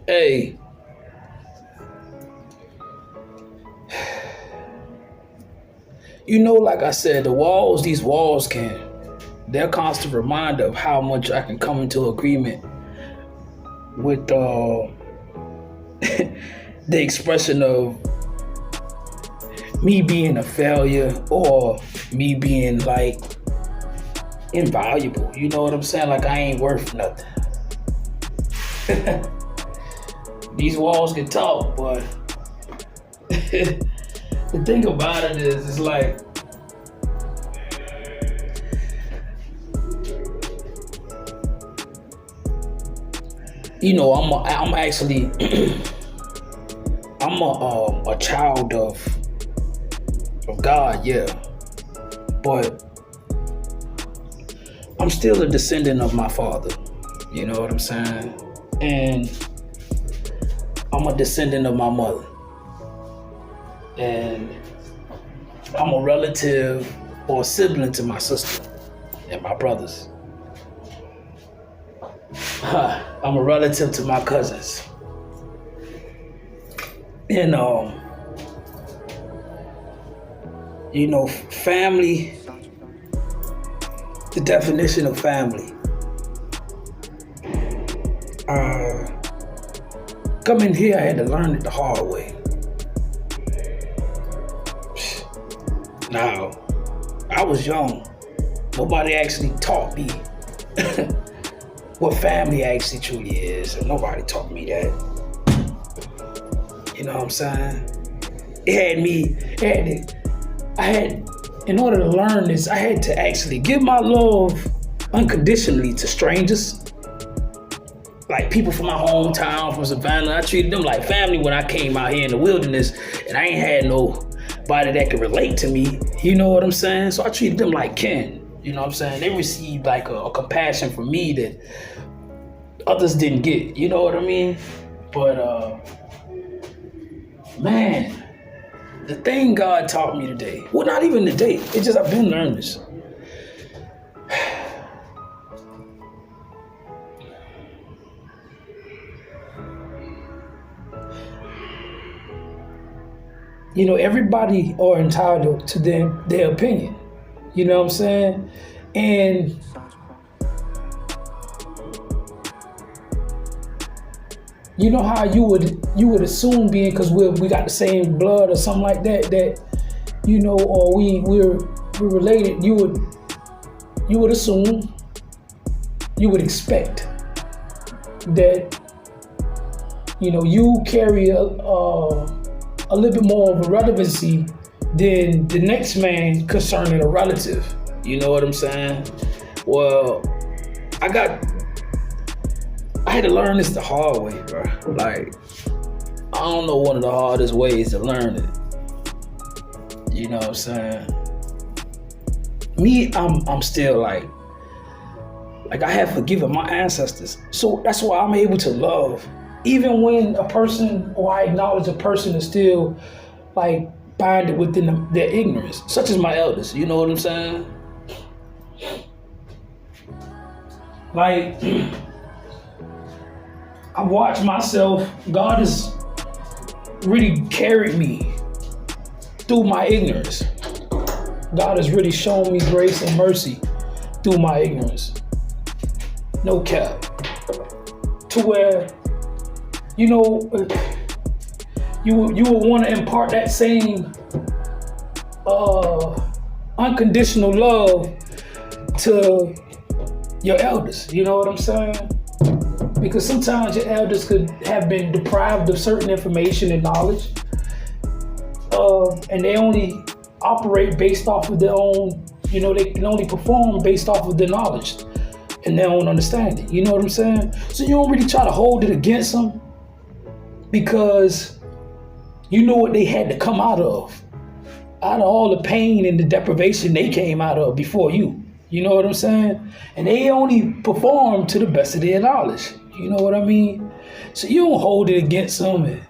Hey, like I said, these walls they're a constant reminder of how much I can come into agreement with the expression of me being a failure or me being like invaluable. You know what I'm saying? Like I ain't worth nothing. These walls can talk, but the thing about it is, it's like, I'm actually, I'm a child of God, yeah, but I'm still a descendant of my father. You know what I'm saying? And I'm a descendant of my mother. And I'm a relative or a sibling to my sister and my brothers. I'm a relative to my cousins. And family, the definition of family. Coming here, I had to learn it the hard way. Now, I was young. Nobody actually taught me what family actually truly is. And nobody taught me that. You know what I'm saying? In order to learn this, I had to actually give my love unconditionally to strangers. Like people from my hometown, from Savannah. I treated them like family when I came out here in the wilderness, and I ain't had nobody that could relate to me. You know what I'm saying? So I treated them like kin. You know what I'm saying? They received like a compassion from me that others didn't get. You know what I mean? But man, the thing God taught me today, well, not even today, it's just I've been learning this. Everybody are entitled to their opinion. You know what I'm saying? And you know how you would assume, being because we got the same blood or something like that or we're related. You would assume, you would expect that you carry a little bit more of a relevancy than the next man concerning a relative. You know what I'm saying? Well, I had to learn this the hard way, bro. Like, I don't know one of the hardest ways to learn it. You know what I'm saying? Me, I'm still like I have forgiven my ancestors. So that's why I'm able to love. Even when a person, or I acknowledge a person, is still like binded within their ignorance, such as my elders. You know what I'm saying? Like, I watch myself. God has really carried me through my ignorance. God has really shown me grace and mercy through my ignorance. No cap. To where, you will want to impart that same unconditional love to your elders. You know what I'm saying? Because sometimes your elders could have been deprived of certain information and knowledge, and they only operate based off of their own, they can only perform based off of their knowledge and their own understanding. You know what I'm saying? So you don't really try to hold it against them, because you know what they had to come out of all the pain and the deprivation they came out of before you. You know what I'm saying? And they only perform to the best of their knowledge. You know what I mean? So you don't hold it against them and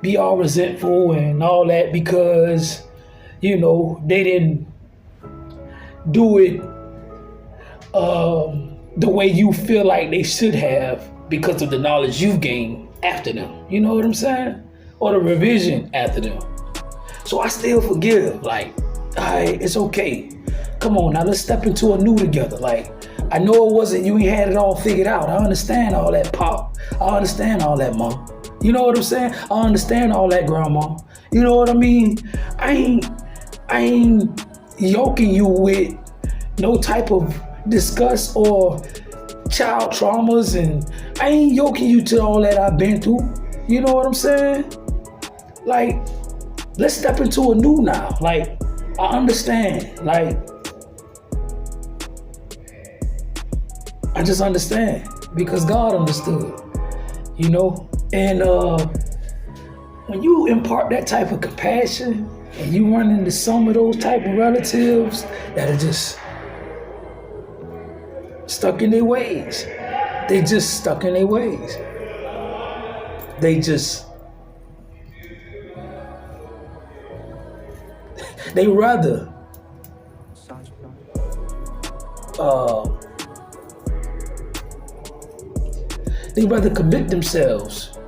be all resentful and all that because, they didn't do it the way you feel like they should have because of the knowledge you've gained after them. You know what I'm saying? Or the revision after them. So I still forgive. Like, all right, it's okay. Come on, now let's step into a new together. Like, I know it wasn't, you ain't had it all figured out. I understand all that, Pop. I understand all that, Mom. You know what I'm saying? I understand all that, Grandma. You know what I mean? I ain't yoking you with no type of disgust or child traumas, and I ain't yoking you to all that I've been through. You know what I'm saying? Like, let's step into a new now. Like, I understand. Like, I just understand because God understood, you know? And when you impart that type of compassion and you run into some of those type of relatives that are just stuck in their ways, they just stuck in their ways. They rather commit themselves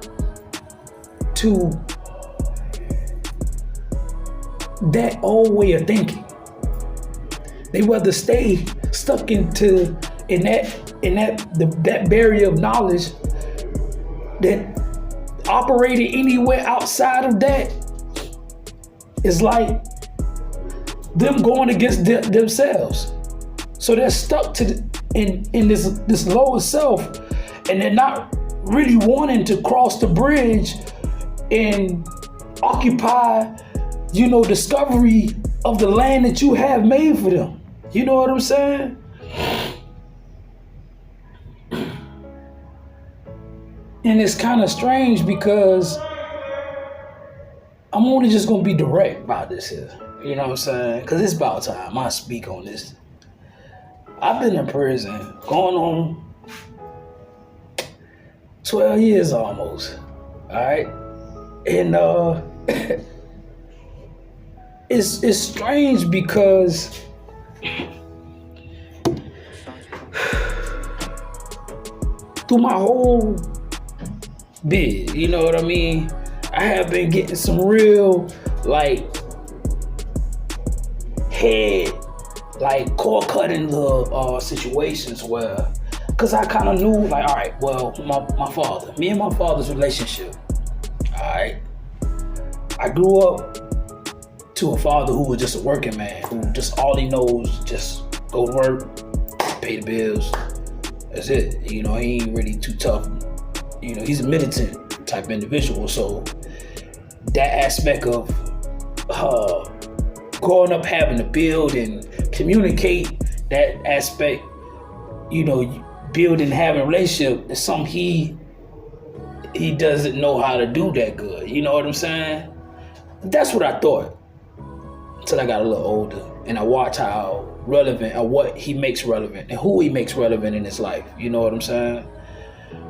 to that old way of thinking. They rather stay stuck in that barrier of knowledge that operating anywhere outside of that is like them going against themselves. So they're stuck in this lower self, and they're not really wanting to cross the bridge and occupy, discovery of the land that you have made for them. You know what I'm saying? And it's kind of strange because I'm only just gonna be direct about this here. You know what I'm saying? Because it's about time I speak on this. I've been in prison going on 12 years almost. All right? And it's strange because through my whole bid, you know what I mean? I have been getting some real, core cutting the situations where, because I kind of knew, all right, well, me and my father's relationship, all right? I grew up to a father who was just a working man, who just all he knows, just go to work, pay the bills, that's it. He ain't really too tough. He's a militant type individual, so that aspect of growing up having to build and communicate, that aspect, building, having a relationship is something he doesn't know how to do that good. You know what I'm saying? That's what I thought until I got a little older and I watched how relevant or what he makes relevant and who he makes relevant in his life. You know what I'm saying?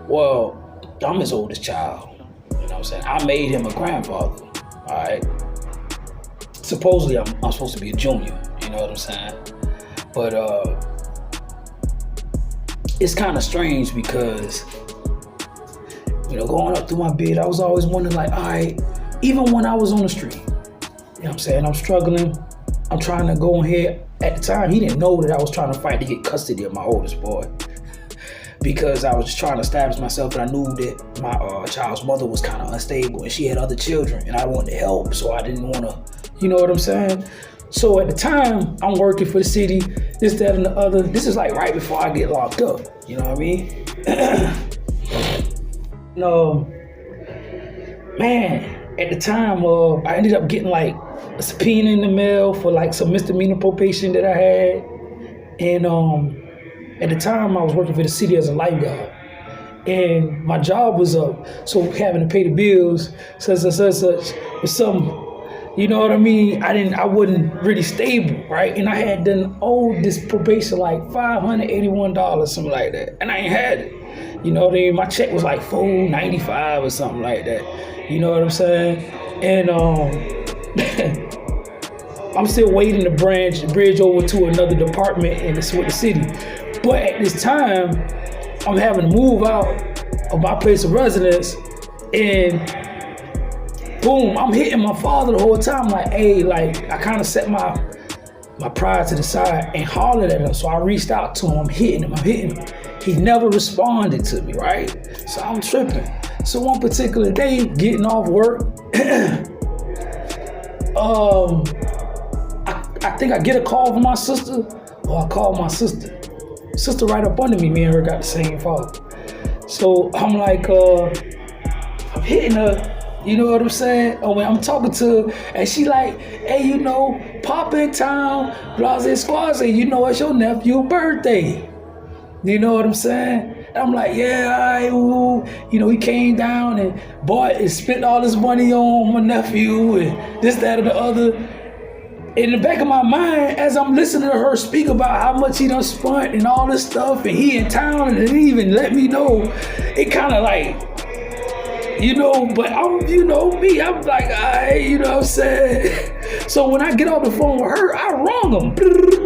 Well, I'm his oldest child. You know what I'm saying? I made him a grandfather. All right. Supposedly, I'm supposed to be a junior. You know what I'm saying? But it's kind of strange because, going up through my bid, I was always wondering, all right, even when I was on the street, you know what I'm saying? I'm struggling. I'm trying to go in here. At the time, he didn't know that I was trying to fight to get custody of my oldest boy, because I was just trying to establish myself, and I knew that my child's mother was kind of unstable and she had other children and I wanted to help, so I didn't want to, you know what I'm saying? So at the time, I'm working for the city, this, that, and the other. This is right before I get locked up, you know what I mean? Man, at the time, I ended up getting a subpoena in the mail for some misdemeanor probation that I had. And at the time, I was working for the city as a lifeguard, and my job was up, so having to pay the bills, such was something, you know what I mean? I wasn't really stable, right? And I had done this probation $581, something like that, and I ain't had it. You know what I mean? My check was $495 or something like that. You know what I'm saying? And I'm still waiting to bridge over to another department and it's with the city. But at this time, I'm having to move out of my place of residence And boom, I'm hitting my father the whole time. Like, hey, like I kind of set my pride to the side and hollered at him. So I reached out to him. I'm hitting him. He never responded to me, right? So I'm tripping. So one particular day, getting off work, I think I get a call from my sister, or I call my sister. Sister right up under me. Me and her got the same father. So I'm like, I'm hitting her. You know what I'm saying? Oh, when I'm talking to her, and she like, hey, you know, pop in town, blase squaze, you know it's your nephew's birthday. You know what I'm saying? And I'm like, yeah, all right, ooh. You know, he came down and bought and spent all his money on my nephew and this, that, or the other. In the back of my mind, as I'm listening to her speak about how much he done spent and all this stuff, and he in town and didn't even let me know, it kind of like, you know, but I'm, you know, me, I'm like, you know what I'm saying? So when I get off the phone with her, I wrong him.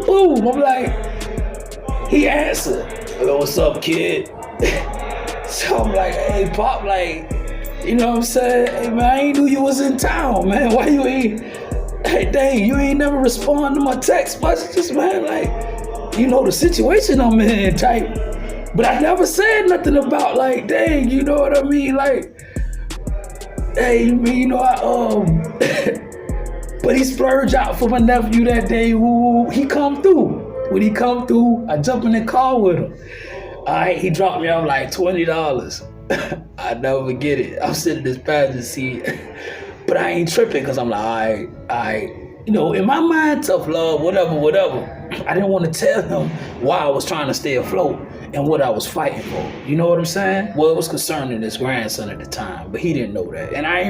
Boom, I'm like, he answered, hello, what's up, kid? So I'm like, hey, Pop, like, you know what I'm saying? Hey, man, I ain't knew you was in town, man. Why you ain't, hey, dang, you ain't never respond to my text messages, man. Like, you know the situation I'm in type. But I never said nothing about, like, dang, you know what I mean? Like, hey, you know, but he splurged out for my nephew that day. Woo, he come through. When he come through, I jump in the car with him. All right, he dropped me off like $20. I never forget it. I'm sitting in this passenger seat, but I ain't tripping because I'm like, all right. You know, in my mind, tough love, whatever. I didn't want to tell him why I was trying to stay afloat and what I was fighting for. You know what I'm saying? Well, it was concerning his grandson at the time, but he didn't know that. And I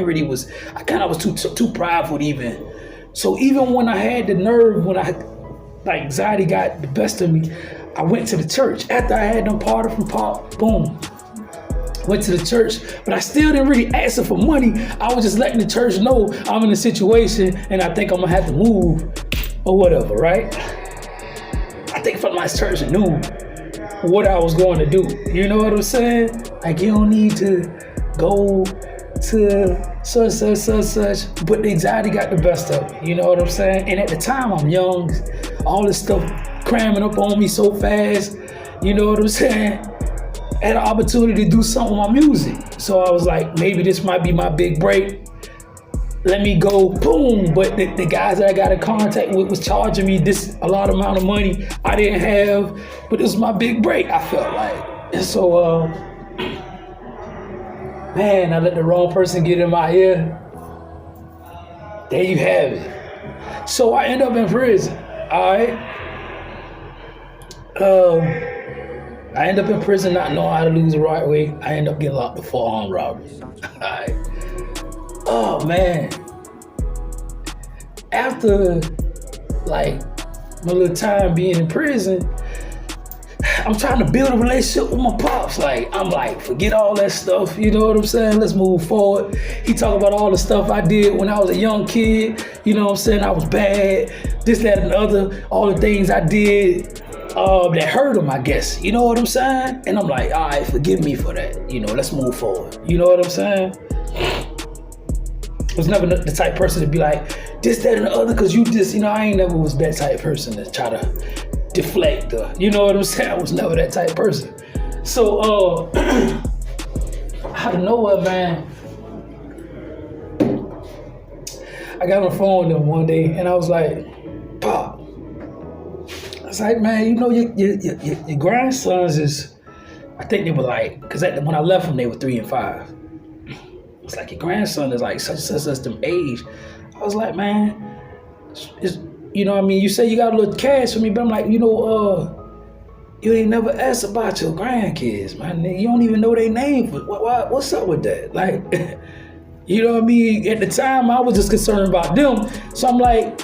kind of was too prideful to even. So even when I had the nerve, when like anxiety got the best of me, I went to the church. After I had them parted from Pop, boom. Went to the church, but I still didn't really ask her for money. I was just letting the church know I'm in a situation and I think I'm gonna have to move or whatever, right? I think from my church knew what I was going to do. You know what I'm saying? Like, you don't need to go to such, but the anxiety got the best of me. You know what I'm saying? And at the time, I'm young, all this stuff cramming up on me so fast. You know what I'm saying? I had an opportunity to do something with my music. So I was like, maybe this might be my big break. Let me go, boom. But the guys that I got in contact with was charging me a lot amount of money I didn't have, but it was my big break, I felt like. And so, man, I let the wrong person get in my ear. There you have it. So I end up in prison, all right? I end up in prison not knowing how to lose the right way. I end up getting locked up for armed robbery. Alright. Oh man. After like my little time being in prison, I'm trying to build a relationship with my pops. Like, I'm like, forget all that stuff, you know what I'm saying? Let's move forward. He talk about all the stuff I did when I was a young kid, you know what I'm saying? I was bad, this, that, and the other, all the things I did. That hurt him, I guess. You know what I'm saying? And I'm like, all right, forgive me for that. You know, let's move forward. You know what I'm saying? I was never the type of person to be like, this, that, and the other, because you just, you know, I ain't never was that type of person to try to deflect or, you know what I'm saying? I was never that type of person. So, out of nowhere, man, I got on the phone with him one day and I was like, Pop, I was like, man, you know, your grandsons is, I think they were like, because when I left them, they were 3 and 5. It's like, your grandson is like such them age. I was like, man, it's, you know what I mean? You say you got a little cash for me, but I'm like, you know, you ain't never asked about your grandkids, man. You don't even know their name. What's up with that? Like, you know what I mean? At the time, I was just concerned about them. So I'm like,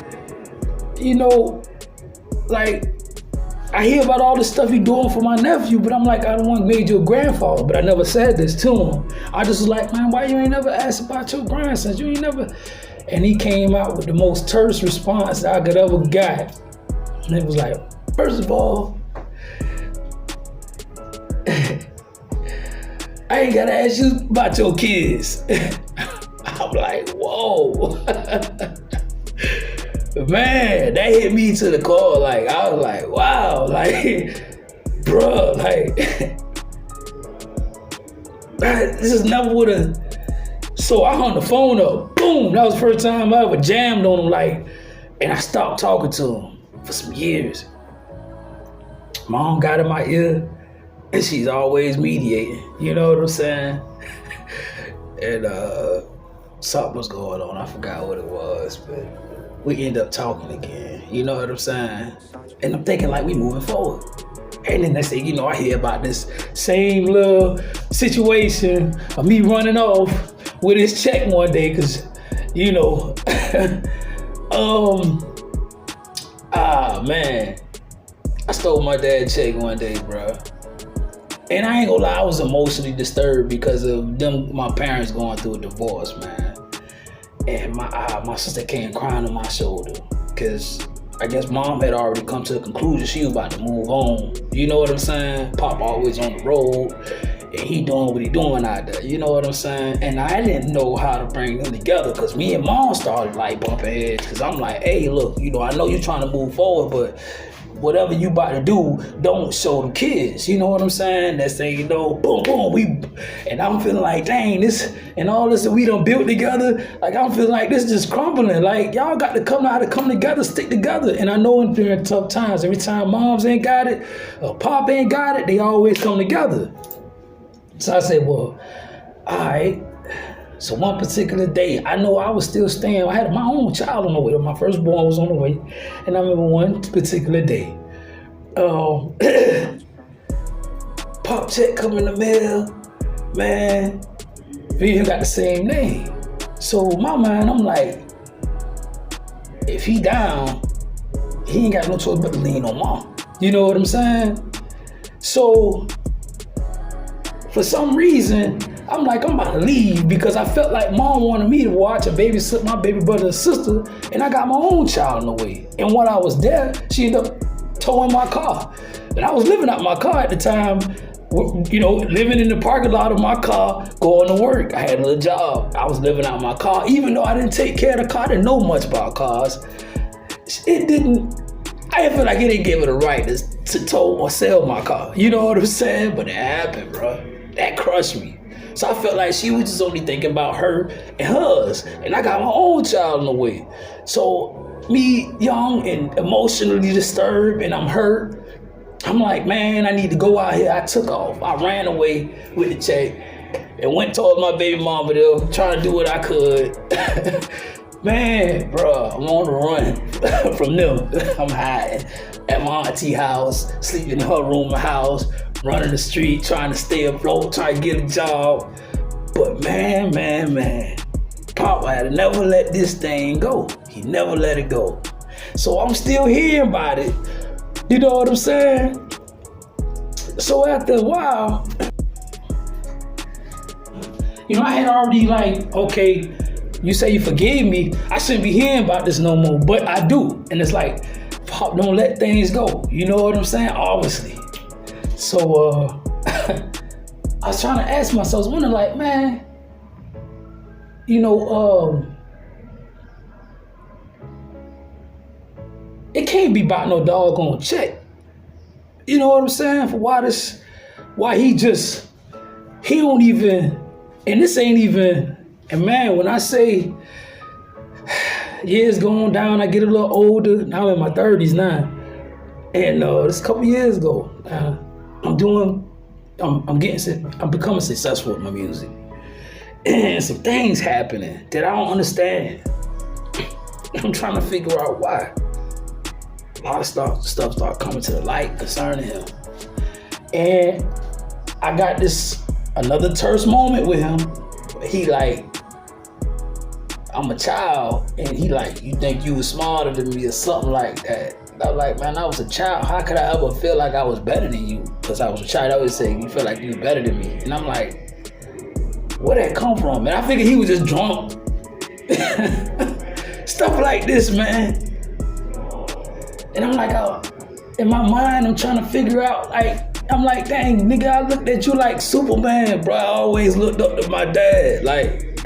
you know, like, I hear about all the stuff you doing for my nephew, but I'm like, I don't want to make you a grandfather, but I never said this to him. I just was like, man, why you ain't never asked about your grandsons? You ain't never... And he came out with the most terse response I could ever get. And it was like, first of all, I ain't gotta ask you about your kids. I'm like, whoa. Man, that hit me to the core. Like, I was like, wow, like, bruh, like, this is never would have. So I hung the phone up. Boom, that was the first time I ever jammed on him, like, and I stopped talking to him for some years. Mom got in my ear, and she's always mediating. You know what I'm saying? And something was going on. I forgot what it was, but we end up talking again. You know what I'm saying? And I'm thinking like we moving forward. And then next thing you know, I hear about this same little situation of me running off with his check one day, cause you know, man, I stole my dad's check one day, bro. And I ain't gonna lie, I was emotionally disturbed because of my parents going through a divorce, man. And my sister came crying on my shoulder because I guess mom had already come to the conclusion she was about to move on. You know what I'm saying? Pop always on the road, and he doing what he doing out there. You know what I'm saying? And I didn't know how to bring them together because me and mom started like bumping heads because I'm like, hey, look, you know, I know you're trying to move forward, but whatever you about to do, don't show the kids. You know what I'm saying? That thing, you know, boom, boom, and I'm feeling like, dang, this and all this that we done built together, like I'm feeling like this just crumbling. Like y'all got to come together, stick together. And I know during tough times, every time moms ain't got it, or pop ain't got it, they always come together. So I said, well, all right. So one particular day, I know I was still staying. I had my own child on the way. My firstborn was on the way. And I remember one particular day, pop check come in the mail, man, we even got the same name. So in my mind, I'm like, if he down, he ain't got no choice but to lean on mom. You know what I'm saying? So for some reason, I'm like, I'm about to leave because I felt like mom wanted me to watch and babysit my baby brother and sister, and I got my own child in the way. And while I was there, she ended up towing my car. And I was living out my car at the time, you know, living in the parking lot of my car, going to work. I had a little job. I was living out my car. Even though I didn't take care of the car, I didn't know much about cars. I didn't feel like it didn't give it a right to tow or sell my car. You know what I'm saying? But it happened, bro. That crushed me. So I felt like she was just only thinking about her and hers. And I got my own child in the way. So me, young and emotionally disturbed, and I'm hurt. I'm like, man, I need to go out here. I took off. I ran away with the check and went told my baby mama there, trying to do what I could. Man, bro, I'm on the run from them. I'm hiding at my auntie house, sleeping in her room or house, running the street, trying to stay afloat, trying to get a job. But man, Pop had never let this thing go. He never let it go. So I'm still hearing about it. You know what I'm saying? So after a while, you know, I had already like, okay, you say you forgave me, I shouldn't be hearing about this no more, but I do. And it's like, Pop, don't let things go. You know what I'm saying? Obviously. So I was trying to ask myself, I was wondering like, man, you know, it can't be about no doggone check. You know what I'm saying? For why he don't even, and this ain't even, and man, when I say years going down, I get a little older. Now I'm in my 30s now. And this a couple years ago, I'm becoming successful with my music. And some things happening that I don't understand. I'm trying to figure out why. A lot of stuff started coming to the light concerning him. And I got another terse moment with him. He like, I'm a child, and he like, you think you was smarter than me or something like that. And I was like, man, I was a child. How could I ever feel like I was better than you? Because I was a child. I always say, you feel like you was better than me. And I'm like, where'd that come from, man? I figured he was just drunk. Stuff like this, man. And I'm like, in my mind, I'm trying to figure out, like, I'm like, dang, nigga, I looked at you like Superman, bro. I always looked up to my dad. Like,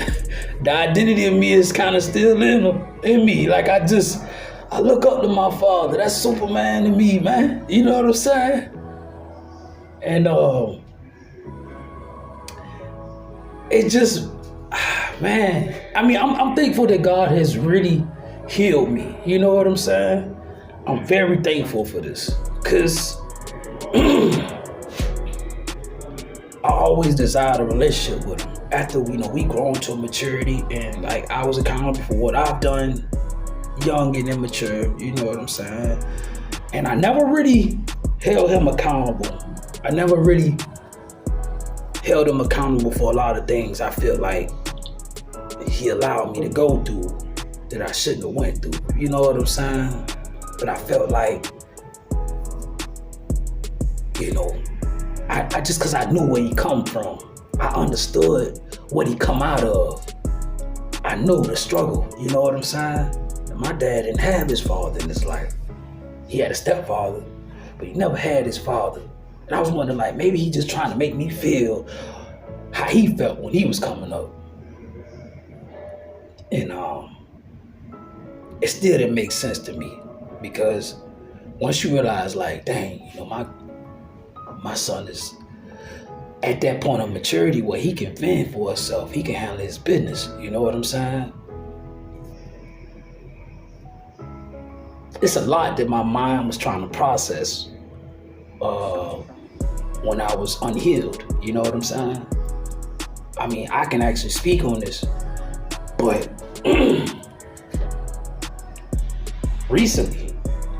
the identity of me is kind of still in me. Like, I look up to my father. That's Superman to me, man. You know what I'm saying? And it just, man. I mean, I'm thankful that God has really healed me. You know what I'm saying? I'm very thankful for this, cause I always desired a relationship with him. After we grown to maturity, and like I was accountable for what I've done, young and immature. You know what I'm saying? And I never really held him accountable. I never really held him accountable for a lot of things I feel like he allowed me to go through that I shouldn't have went through. You know what I'm saying? But I felt like, I just, cause I knew where he come from. I understood what he come out of. I knew the struggle, you know what I'm saying? And my dad didn't have his father in his life. He had a stepfather, but he never had his father. And I was wondering, like, maybe he just trying to make me feel how he felt when he was coming up. And it still didn't make sense to me, because once you realize, like, dang, my son is at that point of maturity where he can fend for himself, he can handle his business. You know what I'm saying? It's a lot that my mind was trying to process when I was unhealed. You know what I'm saying? I mean, I can actually speak on this, but recently,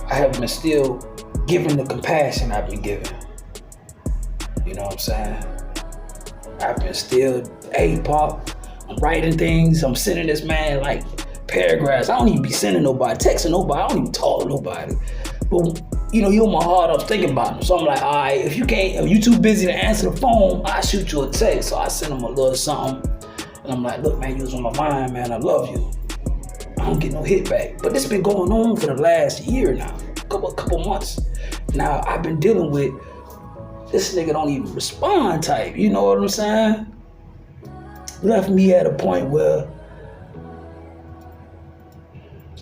I have been still given the compassion I've been given. You know what I'm saying? I've been still, hey, Pop, I'm writing things. I'm sending this man like paragraphs. I don't even be sending nobody, texting nobody. I don't even talk to nobody. But, you're my heart. I was thinking about him. So I'm like, all right, if you too busy to answer the phone, I'll shoot you a text. So I send him a little something. And I'm like, look, man, you was on my mind, man. I love you. I don't get no hit back. But this been going on for the last year now, couple months. Now I've been dealing with this nigga don't even respond type. You know what I'm saying? Left me at a point where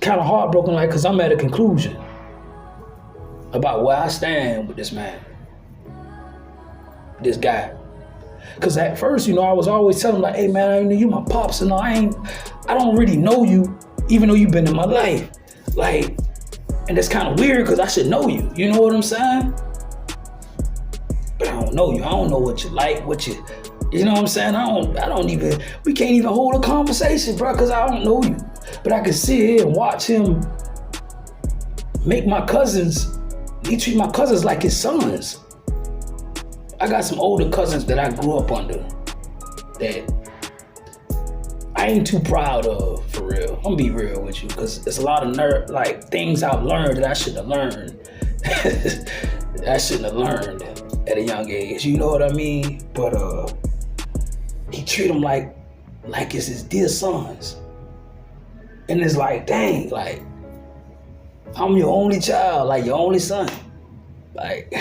kind of heartbroken, like, cause I'm at a conclusion about where I stand with this man, this guy. Cause at first, I was always telling him, like, hey man, I know you my pops, and I don't really know you, even though you've been in my life. Like, and it's kind of weird, cause I should know you. You know what I'm saying? But I don't know you. I don't know what you like, you know what I'm saying? We can't even hold a conversation, bro, cause I don't know you. But I can sit here and watch him make he treat my cousins like his sons. I got some older cousins that I grew up under that I ain't too proud of, for real. I'm gonna be real with you, because there's a lot of things I've learned that I shouldn't have learned. I shouldn't have learned at a young age, you know what I mean? But he treat them like it's his dear sons. And it's like, dang, like, I'm your only child, like your only son. Like,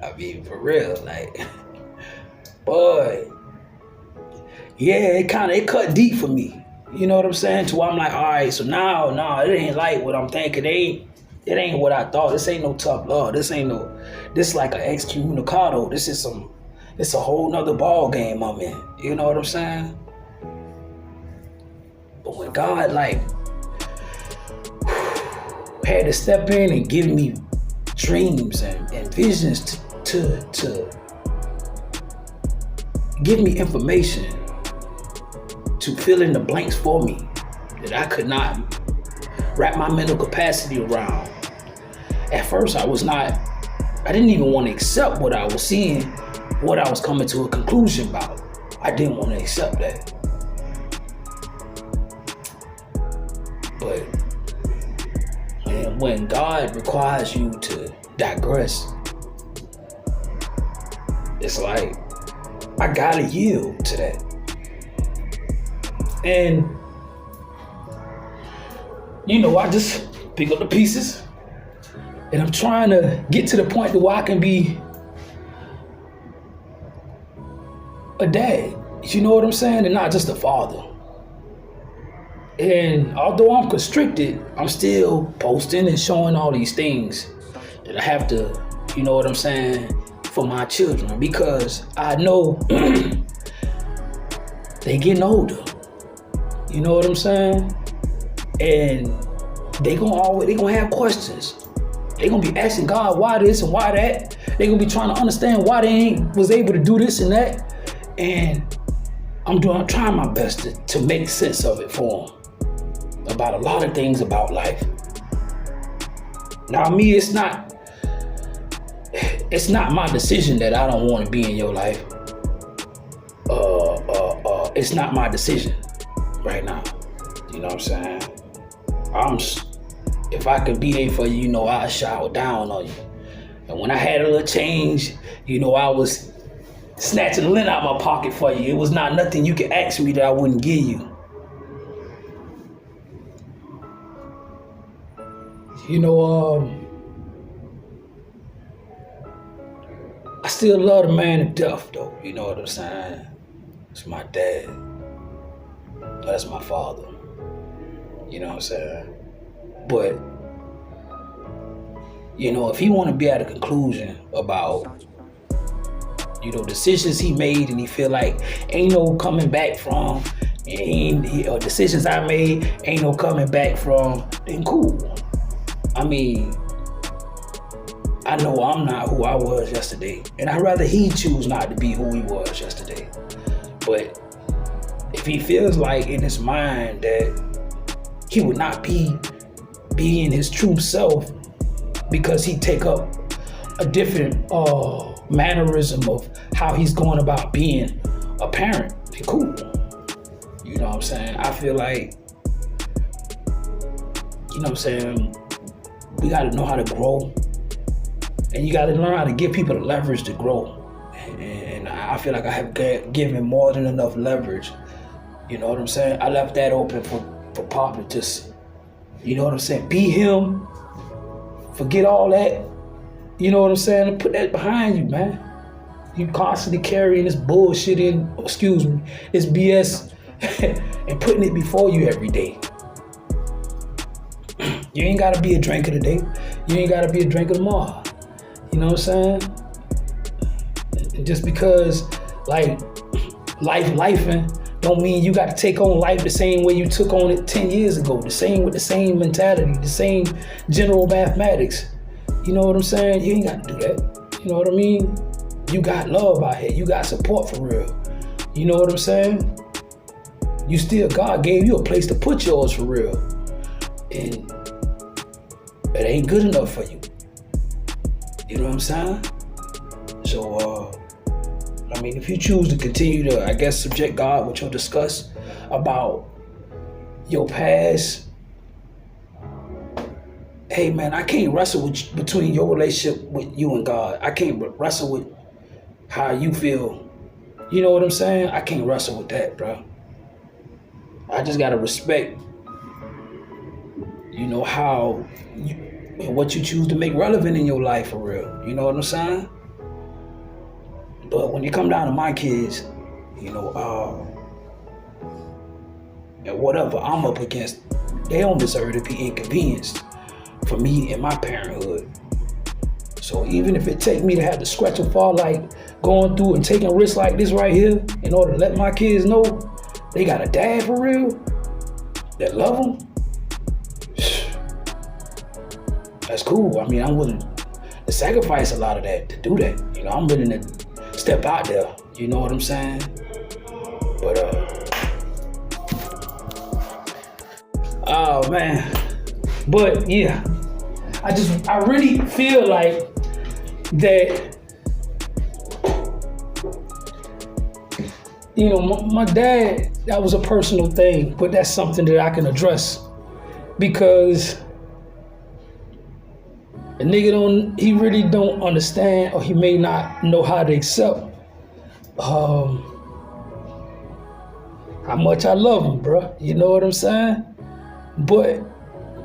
I mean, for real, like, boy, yeah, it cut deep for me. You know what I'm saying? To where I'm like, all right, so now, it ain't like what I'm thinking. It ain't what I thought. This ain't no tough love. This like an excommunicado. It's a whole nother ball game I'm in. You know what I'm saying? But when God, like, had to step in and give me dreams and visions to give me information to fill in the blanks for me that I could not wrap my mental capacity around. At first, I didn't even want to accept what I was seeing, what I was coming to a conclusion about. I didn't want to accept that. But when God requires you to digress, it's like, I gotta yield to that. And, I just pick up the pieces, and I'm trying to get to the point where I can be a dad. You know what I'm saying? And not just a father. And although I'm constricted, I'm still posting and showing all these things that I have to, you know what I'm saying, for my children, because I know they getting older. You know what I'm saying? And they gonna have questions. They gonna be asking God why this and why that. They gonna be trying to understand why they ain't was able to do this and that. And I'm trying my best to make sense of it for them about a lot of things about life. Now, me, it's not my decision that I don't want to be in your life. It's not my decision right now. You know what I'm saying? If I could be there for you, you know, I'll shower down on you. And when I had a little change, you know, I was snatching the lint out of my pocket for you. It was not nothing you could ask me that I wouldn't give you. You know, I still love the man to death, though. You know what I'm saying? It's my dad. That's my father. You know what I'm saying? But, you know, if he want to be at a conclusion about, you know, decisions he made and he feel like ain't no coming back from, or decisions I made ain't no coming back from, then cool. I mean, I know I'm not who I was yesterday, and I'd rather he choose not to be who he was yesterday. But if he feels like in his mind that he would not be being his true self because he take up a different mannerism of how he's going about being a parent, then cool. You know what I'm saying? I feel like, you know what I'm saying, we got to know how to grow, and you got to learn how to give people the leverage to grow. And I feel like I have given more than enough leverage. You know what I'm saying? I left that open for Pop to just, you know what I'm saying, be him, forget all that. You know what I'm saying? Put that behind you, man. You constantly carrying this bullshit this BS, and putting it before you every day. You ain't gotta be a drinker today. You ain't gotta be a drinker tomorrow. You know what I'm saying? And just because, like, lifing don't mean you gotta take on life the same way you took on it 10 years ago. With the same mentality, the same general mathematics. You know what I'm saying? You ain't gotta do that. You know what I mean? You got love out here. You got support for real. You know what I'm saying? God gave you a place to put yours for real. And it ain't good enough for you. You know what I'm saying? So, I mean, if you choose to continue to, I guess, subject God with your disgust about your past, hey man, I can't wrestle between your relationship with you and God. I can't wrestle with how you feel. You know what I'm saying? I can't wrestle with that, bro. I just gotta respect, you know, how and what you choose to make relevant in your life for real. You know what I'm saying? But when you come down to my kids, you know, and whatever I'm up against, they don't deserve to be inconvenienced for me and my parenthood. So even if it take me to have to scratch a fall, like going through and taking risks like this right here, in order to let my kids know they got a dad for real, that love them, that's cool. I mean, I'm willing to sacrifice a lot of that to do that. You know, I'm willing to step out there. You know what I'm saying? But, oh man. But yeah, I really feel like that, you know, my dad, that was a personal thing, but that's something that I can address because a nigga he really don't understand, or he may not know how to accept how much I love him, bro. You know what I'm saying? But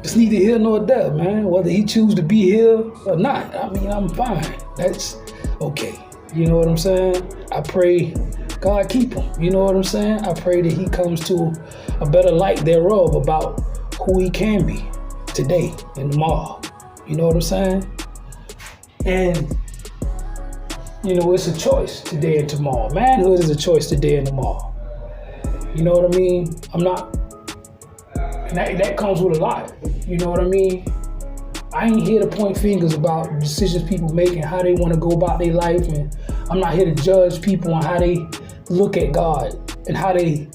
it's neither here nor there, man. Whether he choose to be here or not, I mean, I'm fine. That's okay. You know what I'm saying? I pray God keep him. You know what I'm saying? I pray that he comes to a better light thereof about who he can be today and tomorrow. You know what I'm saying? And, you know, it's a choice today and tomorrow. Manhood is a choice today and tomorrow. You know what I mean? And that comes with a lot. You know what I mean? I ain't here to point fingers about decisions people make and how they want to go about their life. And I'm not here to judge people on how they look at God and how they,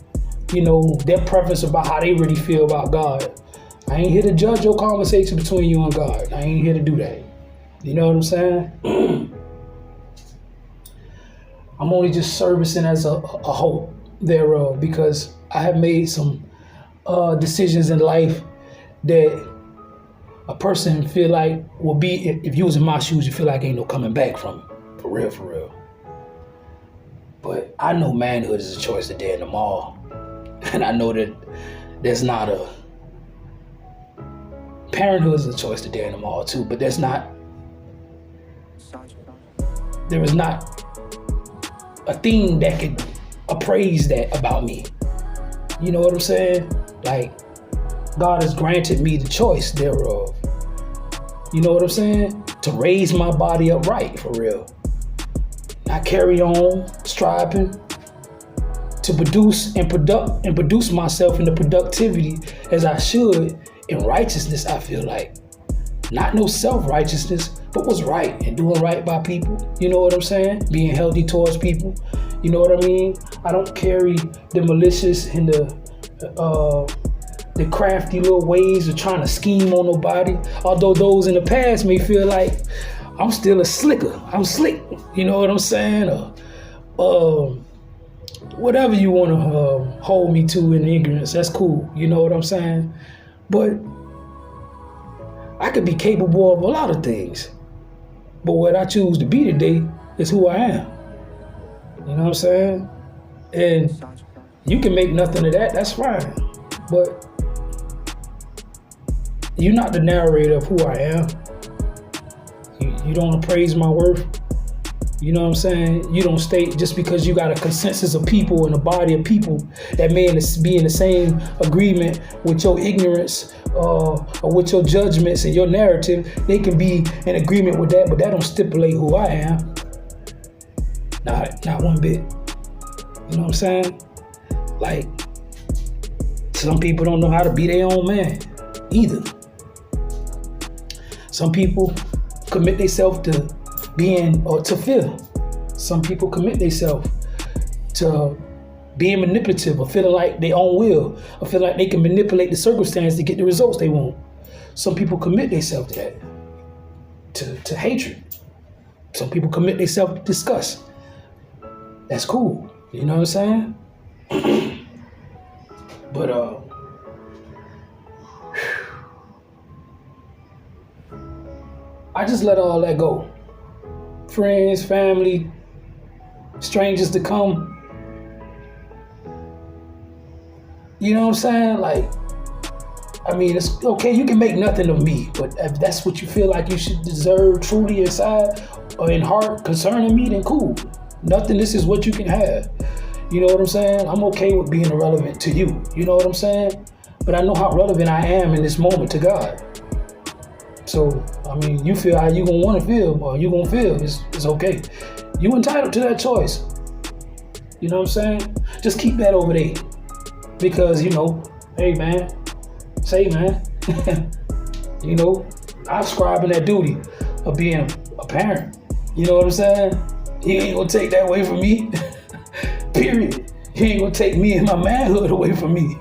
you know, their preference about how they really feel about God. I ain't here to judge your conversation between you and God. I ain't here to do that. You know what I'm saying? I'm only just servicing as a hope thereof, because I have made some decisions in life that a person feel like will be, if you was in my shoes, you feel like ain't no coming back from it. For real, for real. But I know manhood is a choice today and tomorrow. And I know that there's not a, parenthood is a choice today and tomorrow too, but there is not a thing that could appraise that about me. You know what I'm saying? Like, God has granted me the choice thereof. You know what I'm saying? To raise my body upright, for real. I carry on striving to produce myself in the productivity as I should in righteousness, I feel like. Not no self-righteousness, but what's right and doing right by people. You know what I'm saying? Being healthy towards people. You know what I mean? I don't carry the malicious and the crafty little ways of trying to scheme on nobody. Although those in the past may feel like I'm still a slicker. I'm slick. You know what I'm saying? Whatever you want to hold me to in ignorance, that's cool. You know what I'm saying? But I could be capable of a lot of things. But what I choose to be today is who I am. You know what I'm saying? And you can make nothing of that, that's fine. But you're not the narrator of who I am. You don't appraise my worth. You know what I'm saying? You don't state, just because you got a consensus of people and a body of people that may be in the same agreement with your ignorance or with your judgments and your narrative, they can be in agreement with that, but that don't stipulate who I am. Not one bit. You know what I'm saying? Like, some people don't know how to be their own man either. Some people commit themselves to being, or to fear. Some people commit themselves to being manipulative or feeling like their own will, or feeling like they can manipulate the circumstance to get the results they want. Some people commit themselves to that, to hatred. Some people commit themselves to disgust. That's cool. You know what I'm saying? But I just let all that go. Friends, family, strangers to come. You know what I'm saying? Like, I mean, it's okay, you can make nothing of me, but if that's what you feel like you should deserve truly inside or in heart concerning me, then cool. Nothing, this is what you can have. You know what I'm saying? I'm okay with being irrelevant to you. You know what I'm saying? But I know how relevant I am in this moment to God. So, I mean, you feel how you gonna want to feel, or you gonna feel, it's okay. You entitled to that choice. You know what I'm saying? Just keep that over there. Because, you know, hey man, you know, I'm scribing that duty of being a parent. You know what I'm saying? He ain't gonna take that away from me. Period. He ain't gonna take me and my manhood away from me.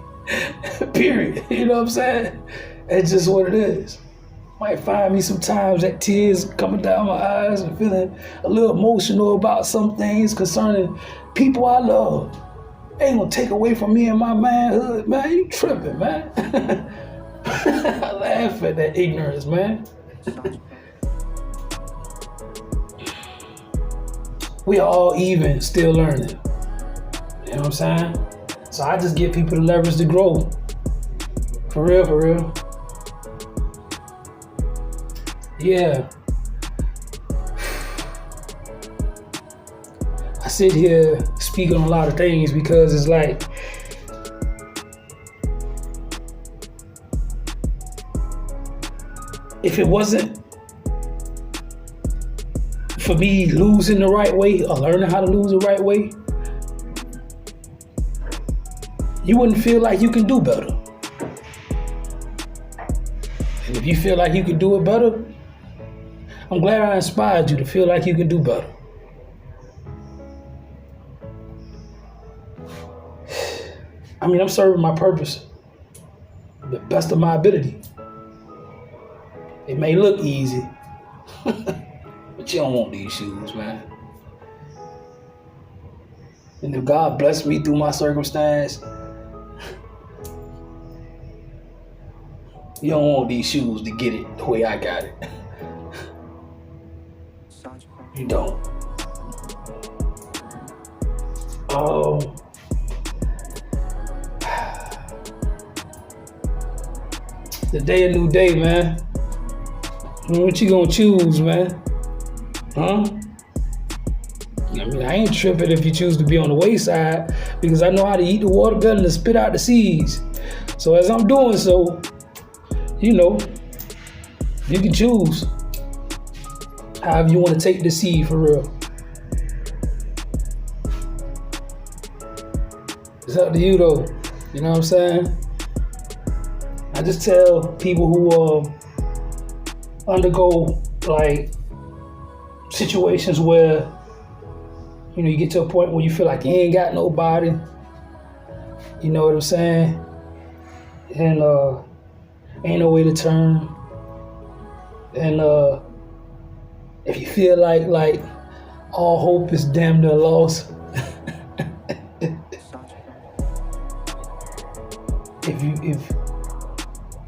Period. You know what I'm saying? It's just what it is. Might find me sometimes that tears coming down my eyes and feeling a little emotional about some things concerning people I love. Ain't gonna take away from me and my manhood, man. You tripping, man. I laugh at that ignorance, man. We are all even, still learning. You know what I'm saying? So I just give people the leverage to grow. For real, for real. Yeah. I sit here speak on a lot of things because it's like, if it wasn't for me losing the right way or learning how to lose the right way, you wouldn't feel like you can do better. And if you feel like you can do it better, I'm glad I inspired you to feel like you can do better. I mean, I'm serving my purpose the best of my ability. It may look easy, but you don't want these shoes, man. And if God blessed me through my circumstance, you don't want these shoes to get it the way I got it. You don't. The day a new day, man. What you gonna choose, man? Huh? I mean, I ain't tripping if you choose to be on the wayside because I know how to eat the watermelon and spit out the seeds. So as I'm doing so, you know, you can choose however you want to take the seed for real. It's up to you though. You know what I'm saying? I just tell people who undergo like situations where, you know, you get to a point where you feel like you ain't got nobody. You know what I'm saying? And ain't no way to turn. And if you feel like all hope is damn near lost,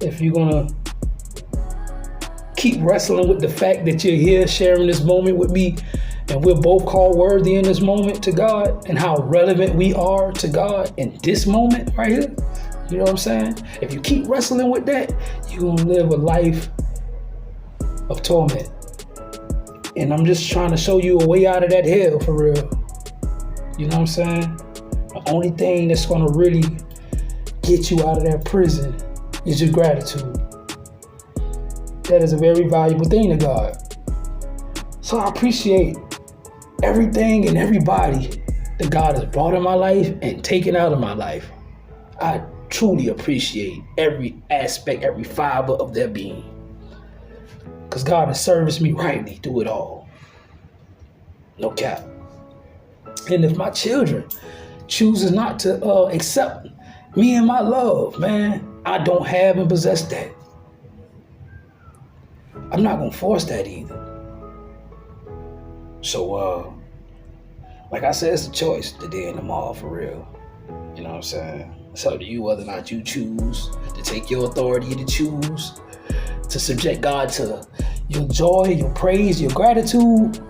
if you're gonna keep wrestling with the fact that you're here sharing this moment with me, and we're both called worthy in this moment to God, and how relevant we are to God in this moment right here. You know what I'm saying? If you keep wrestling with that, you're gonna live a life of torment. And I'm just trying to show you a way out of that hell for real. You know what I'm saying? The only thing that's gonna really get you out of that prison is your gratitude. That is a very valuable thing to God. So I appreciate everything and everybody that God has brought in my life and taken out of my life. I truly appreciate every aspect, every fiber of their being. Because God has serviced me rightly through it all. No cap. And if my children chooses not to accept me and my love, man, I don't have and possess that. I'm not gonna force that either. So, like I said, it's a choice today and tomorrow for real. You know what I'm saying? It's up to you whether or not you choose to take your authority to choose to subject God to your joy, your praise, your gratitude,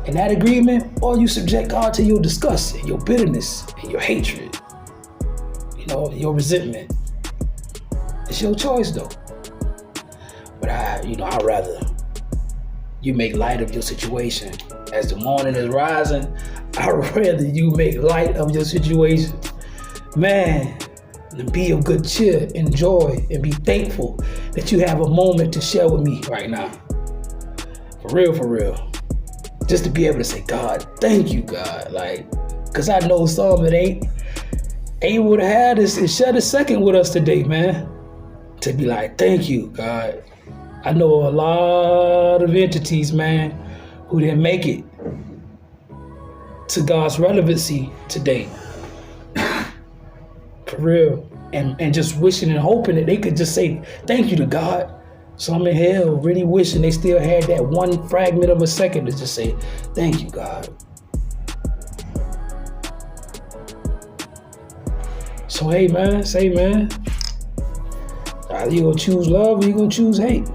and that agreement, or you subject God to your disgust and your bitterness and your hatred, you know, your resentment. It's your choice though. But I'd rather you make light of your situation. As the morning is rising, I'd rather you make light of your situation. Man, and be of good cheer, enjoy, and be thankful that you have a moment to share with me right now. For real. Just to be able to say, God, thank you, God. Like, cause I know some that ain't able to have this and share the second with us today, man. To be like, thank you, God. I know a lot of entities, man, who didn't make it to God's relevancy today. For real. And just wishing and hoping that they could just say thank you to God. So I'm in hell really wishing they still had that one fragment of a second to just say thank you, God. So hey man, say man, either you gonna choose love or you gonna choose hate.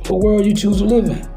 What world you choose to live in?